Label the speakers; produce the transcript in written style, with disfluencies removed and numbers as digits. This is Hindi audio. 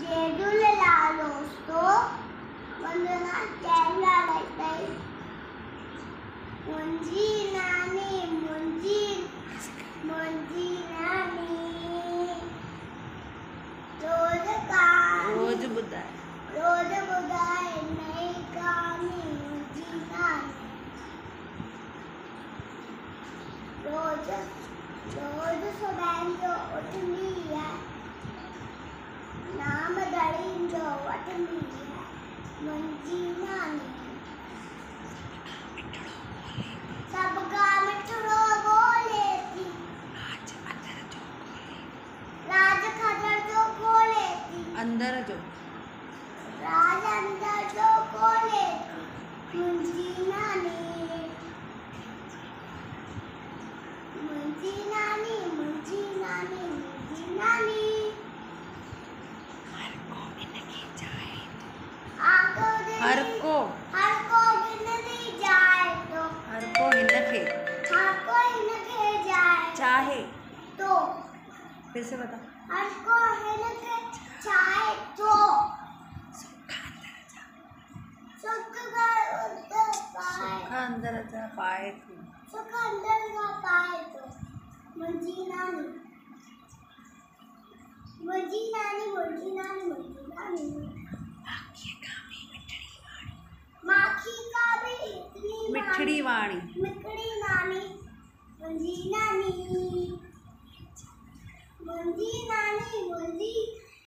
Speaker 1: जय झूलेलाल दोस्तों, वंदना कैमरा लाइट मुंजी नानी
Speaker 2: रोज
Speaker 1: बुधाए नई कहानी मुंजी नानी रोज सुबह जो उठनी है नाम दड़ी जो वठनी है मुंजी नानी सबका मिठड़ो बोले थी राज खदर जो खोले थी
Speaker 2: अंदर जो
Speaker 1: राज अंदर जो खोले थी मुंजी नानी
Speaker 2: हर को
Speaker 1: गिनती जाए तो
Speaker 2: हर को हिनखे चाहे
Speaker 1: तो
Speaker 2: फिर से बता
Speaker 1: हर को हिनखे चाहे तो सुख
Speaker 2: अंदर जा पाए तू
Speaker 1: सुख अंदर जा पाए तो मुंजी नानी माखी का भी इतनी
Speaker 2: मिठड़ी वाणी
Speaker 1: नानी मुंजी नानी